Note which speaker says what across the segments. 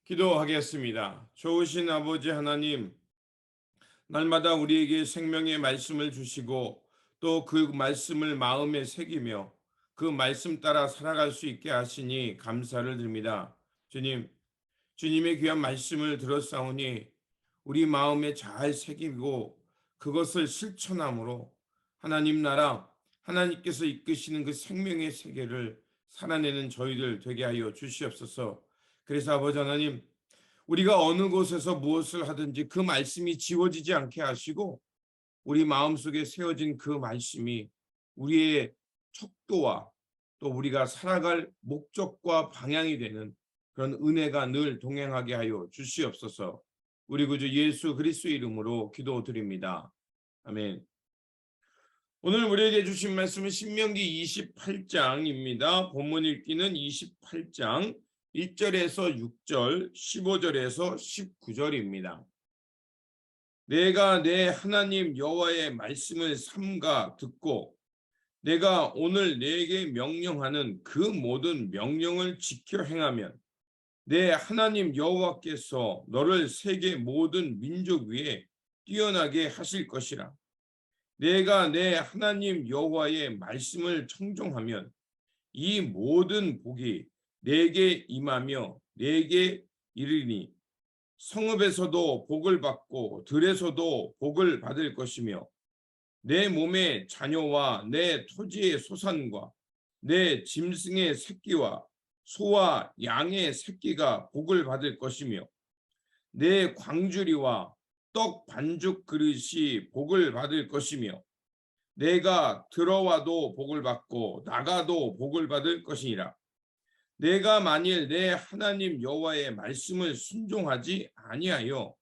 Speaker 1: 기도하겠습니다. 좋으신 아버지 하나님, 날마다 우리에게 생명의 말씀을 주시고 또 그 말씀을 마음에 새기며 그 말씀 따라 살아갈 수 있게 하시니 감사를 드립니다. 주님, 주님의 귀한 말씀을 들었사오니 우리 마음에 잘 새기고 그것을 실천함으로 하나님 나라, 하나님께서 이끄시는 그 생명의 세계를 살아내는 저희들 되게 하여 주시옵소서. 그래서 아버지 하나님, 우리가 어느 곳에서 무엇을 하든지 그 말씀이 지워지지 않게 하시고 우리 마음속에 세워진 그 말씀이 우리의 척도와 또 우리가 살아갈 목적과 방향이 되는 그런 은혜가 늘 동행하게 하여 주시옵소서. 우리 구주 예수 그리스도의 이름으로 기도드립니다. 아멘. 오늘 우리에게 주신 말씀은 신명기 28장입니다. 본문 읽기는 28장 1절에서 6절, 15절에서 19절입니다. 내가 내 하나님 여호와의 말씀을 삼가 듣고 내가 오늘 내게 명령하는 그 모든 명령을 지켜 행하면 내 하나님 여호와께서 너를 세계 모든 민족 위에 뛰어나게 하실 것이라. 내가 내 하나님 여호와의 말씀을 청종하면 이 모든 복이 내게 임하며 내게 이르니 성읍에서도 복을 받고 들에서도 복을 받을 것이며 내 몸의 자녀와 내 토지의 소산과 내 짐승의 새끼와 소와 양의 새끼가 복을 받을 것이며 내 광주리와 떡 반죽 그릇이 복을 받을 것이며 내가 들어와도 복을 받고 나가도 복을 받을 것이니라. 내가 만일 내 하나님 여호와의 말씀을 순종하지 아니하여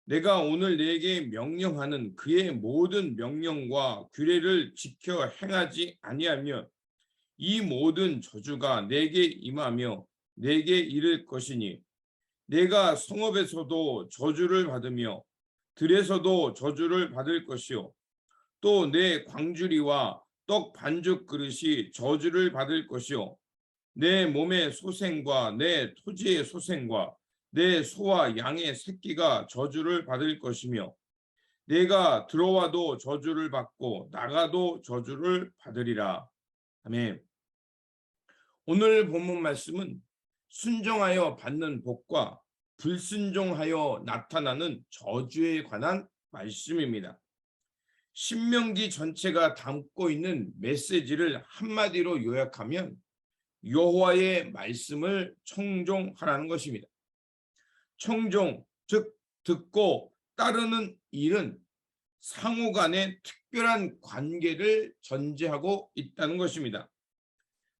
Speaker 1: 내가 오늘 내게 명령하는 그의 모든 명령과 규례를 지켜 행하지 아니하면 이 모든 저주가 내게 임하며 내게 이를 것이니 내가 성읍에서도 저주를 받으며 들에서도 저주를 받을 것이요 또 내 광주리와 떡 반죽 그릇이 저주를 받을 것이요 내 몸의 소생과 내 토지의 소생과 내 소와 양의 새끼가 저주를 받을 것이며 내가 들어와도 저주를 받고 나가도 저주를 받으리라. 아멘. 오늘 본문 말씀은 순종하여 받는 복과 불순종하여 나타나는 저주에 관한 말씀입니다. 신명기 전체가 담고 있는 메시지를 한마디로 요약하면 여호와의 말씀을 청종하라는 것입니다. 청종, 즉 듣고 따르는 일은 상호 간의 특별한 관계를 전제하고 있다는 것입니다.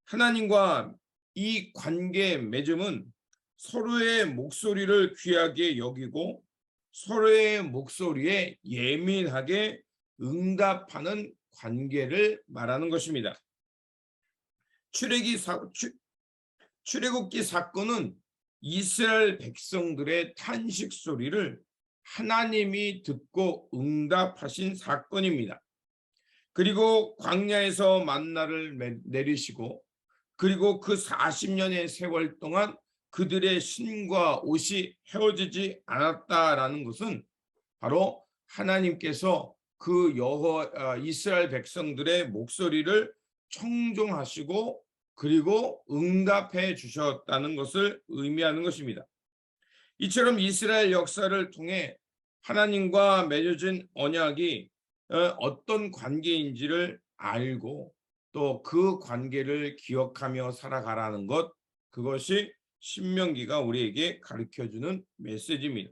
Speaker 1: 하나님과 이 관계 맺음은 서로의 목소리를 귀하게 여기고 서로의 목소리에 예민하게 응답하는 관계를 말하는 것입니다. 출애굽기 사건은 이스라엘 백성들의 탄식 소리를 하나님이 듣고 응답하신 사건입니다. 그리고 광야에서 만나를 내리시고 그리고 그 40년의 세월 동안 그들의 신과 옷이 헤어지지 않았다라는 것은 바로 하나님께서 그 이스라엘 백성들의 목소리를 청종하시고 그리고 응답해 주셨다는 것을 의미하는 것입니다. 이처럼 이스라엘 역사를 통해 하나님과 맺어진 언약이 어떤 관계인지를 알고 또 그 관계를 기억하며 살아가라는 것, 그것이 신명기가 우리에게 가르쳐주는 메시지입니다.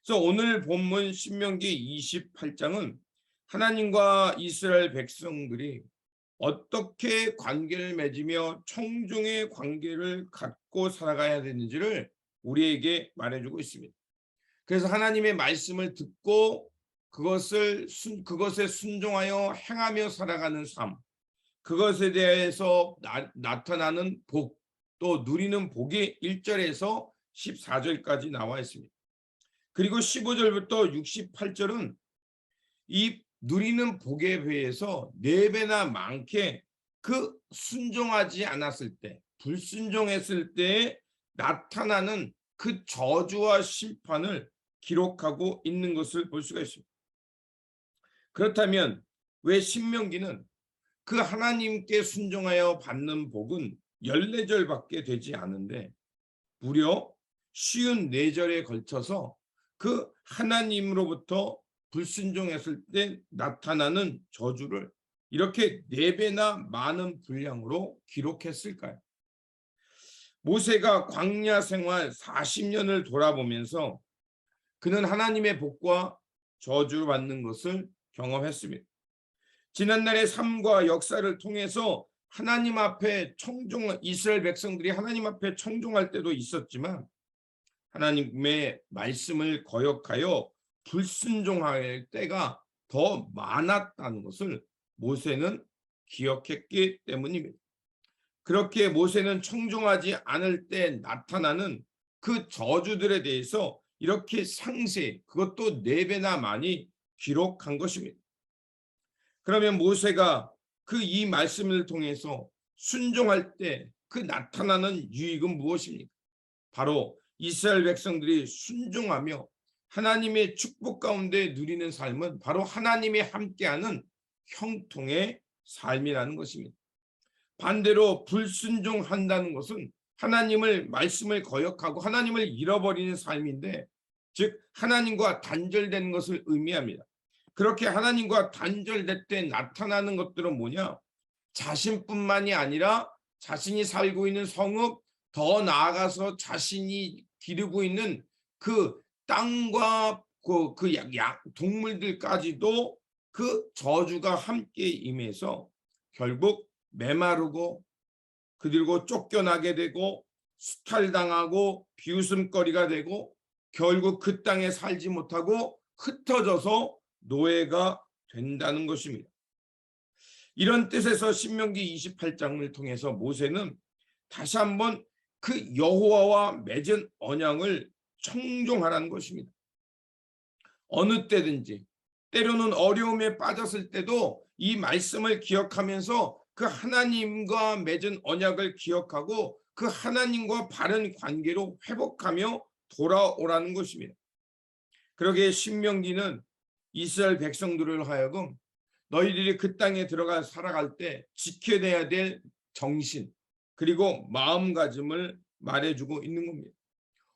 Speaker 1: 그래서 오늘 본문 신명기 28장은 하나님과 이스라엘 백성들이 어떻게 관계를 맺으며 청중의 관계를 갖고 살아가야 되는지를 우리에게 말해주고 있습니다. 그래서 하나님의 말씀을 듣고 그것에 순종하여 행하며 살아가는 삶, 그것에 대해서 나타나는 복, 또 누리는 복이 1절에서 14절까지 나와 있습니다. 그리고 15절부터 68절은 이 누리는 복에 비해서 4배나 많게 그 순종하지 않았을 때, 불순종했을 때에 나타나는 그 저주와 심판을 기록하고 있는 것을 볼 수가 있습니다. 그렇다면 왜 신명기는 그 하나님께 순종하여 받는 복은 14절밖에 되지 않은데 무려 54절에 걸쳐서 그 하나님으로부터 불순종했을 때 나타나는 저주를 이렇게 4배나 많은 분량으로 기록했을까요? 모세가 광야 생활 40년을 돌아보면서 그는 하나님의 복과 저주를 받는 것을 경험했습니다. 지난날의 삶과 역사를 통해서 하나님 앞에 이스라엘 백성들이 하나님 앞에 청종할 때도 있었지만 하나님의 말씀을 거역하여 불순종할 때가 더 많았다는 것을 모세는 기억했기 때문입니다. 그렇게 모세는 청종하지 않을 때 나타나는 그 저주들에 대해서 이렇게 상세히 그것도 4배나 많이 기록한 것입니다. 그러면 모세가 그 이 말씀을 통해서 순종할 때 그 나타나는 유익은 무엇입니까? 바로 이스라엘 백성들이 순종하며 하나님의 축복 가운데 누리는 삶은 바로 하나님이 함께하는 형통의 삶이라는 것입니다. 반대로 불순종한다는 것은 하나님을 말씀을 거역하고 하나님을 잃어버리는 삶인데 즉 하나님과 단절되는 것을 의미합니다. 그렇게 하나님과 단절될 때 나타나는 것들은 뭐냐? 자신뿐만이 아니라 자신이 살고 있는 성읍, 더 나아가서 자신이 기르고 있는 그 땅과 동물들까지도 그 저주가 함께 임해서 결국 메마르고 그리고 쫓겨나게 되고 수탈당하고 비웃음거리가 되고 결국 그 땅에 살지 못하고 흩어져서 노예가 된다는 것입니다. 이런 뜻에서 신명기 28장을 통해서 모세는 다시 한번 그 여호와와 맺은 언약을 청종하라는 것입니다. 어느 때든지 때로는 어려움에 빠졌을 때도 이 말씀을 기억하면서 그 하나님과 맺은 언약을 기억하고 그 하나님과 바른 관계로 회복하며 돌아오라는 것입니다. 그러기에 신명기는 이스라엘 백성들을 하여금 너희들이 그 땅에 들어가 살아갈 때 지켜내야 될 정신 그리고 마음가짐을 말해주고 있는 겁니다.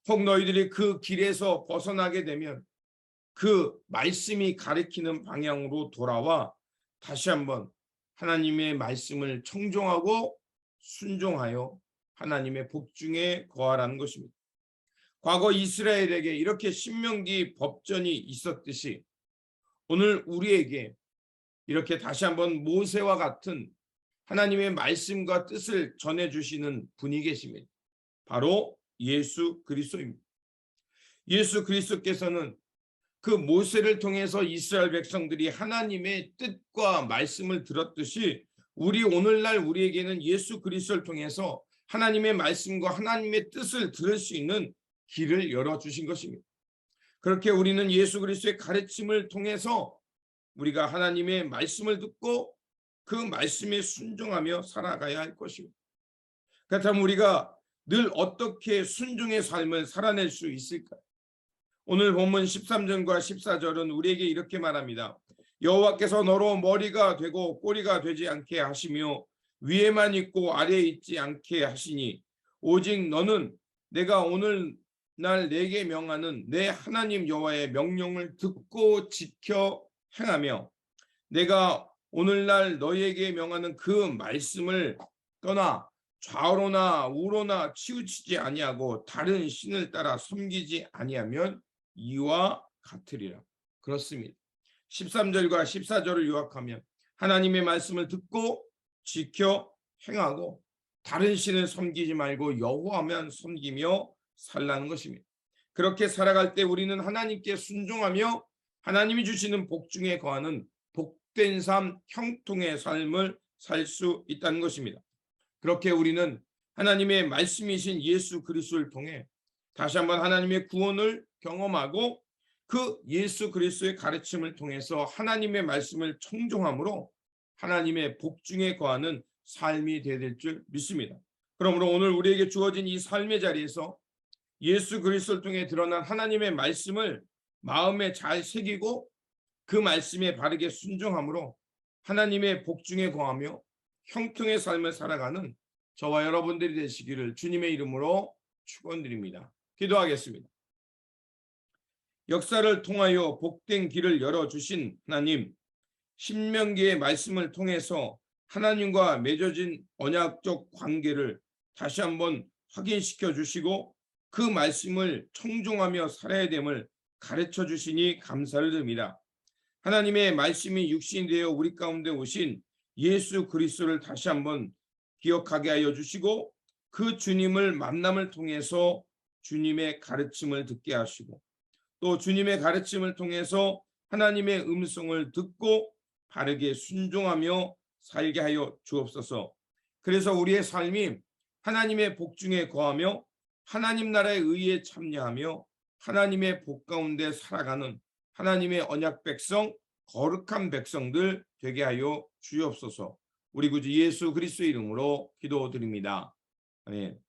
Speaker 1: 혹 너희들이 그 길에서 벗어나게 되면 그 말씀이 가리키는 방향으로 돌아와 다시 한번 하나님의 말씀을 청종하고 순종하여 하나님의 복중에 거하라는 것입니다. 과거 이스라엘에게 이렇게 신명기 법전이 있었듯이 오늘 우리에게 이렇게 다시 한번 모세와 같은 하나님의 말씀과 뜻을 전해주시는 분이 계십니다. 바로 예수 그리스도입니다. 예수 그리스도께서는 그 모세를 통해서 이스라엘 백성들이 하나님의 뜻과 말씀을 들었듯이 오늘날 우리에게는 예수 그리스도를 통해서 하나님의 말씀과 하나님의 뜻을 들을 수 있는 길을 열어주신 것입니다. 그렇게 우리는 예수 그리스도의 가르침을 통해서 우리가 하나님의 말씀을 듣고 그 말씀에 순종하며 살아가야 할 것입니다. 그렇다면 우리가 늘 어떻게 순종의 삶을 살아낼 수 있을까요? 오늘 본문 13절과 14절은 우리에게 이렇게 말합니다. 여호와께서 너로 머리가 되고 꼬리가 되지 않게 하시며 위에만 있고 아래에 있지 않게 하시니 오직 너는 내가 오늘날 내게 명하는 내 하나님 여호와의 명령을 듣고 지켜 행하며 내가 오늘날 너희에게 명하는 그 말씀을 떠나 좌우로나 우로나 치우치지 아니하고 다른 신을 따라 섬기지 아니하면 이와 같으리라. 그렇습니다. 13절과 14절을 요약하면 하나님의 말씀을 듣고 지켜 행하고 다른 신을 섬기지 말고 여호와만 섬기며 살라는 것입니다. 그렇게 살아갈 때 우리는 하나님께 순종하며 하나님이 주시는 복 중에 거하는 복된 삶, 형통의 삶을 살 수 있다는 것입니다. 그렇게 우리는 하나님의 말씀이신 예수 그리스도를 통해 다시 한번 하나님의 구원을 경험하고 그 예수 그리스도의 가르침을 통해서 하나님의 말씀을 청종함으로 하나님의 복 중에 거하는 삶이 되어야 될 줄 믿습니다. 그러므로 오늘 우리에게 주어진 이 삶의 자리에서 예수 그리스도를 통해 드러난 하나님의 말씀을 마음에 잘 새기고 그 말씀에 바르게 순종함으로 하나님의 복중에 거하며 형통의 삶을 살아가는 저와 여러분들이 되시기를 주님의 이름으로 축원드립니다. 기도하겠습니다. 역사를 통하여 복된 길을 열어주신 하나님, 신명기의 말씀을 통해서 하나님과 맺어진 언약적 관계를 다시 한번 확인시켜 주시고 그 말씀을 청종하며 살아야 됨을 가르쳐 주시니 감사를 드립니다. 하나님의 말씀이 육신이 되어 우리 가운데 오신 예수 그리스도를 다시 한번 기억하게 하여 주시고 그 주님을 만남을 통해서 주님의 가르침을 듣게 하시고 또 주님의 가르침을 통해서 하나님의 음성을 듣고 바르게 순종하며 살게 하여 주옵소서. 그래서 우리의 삶이 하나님의 복중에 거하며 하나님 나라의 의에 참여하며 하나님의 복 가운데 살아가는 하나님의 언약 백성, 거룩한 백성들 되게 하여 주옵소서. 우리 구주 예수 그리스도의 이름으로 기도드립니다. 아멘.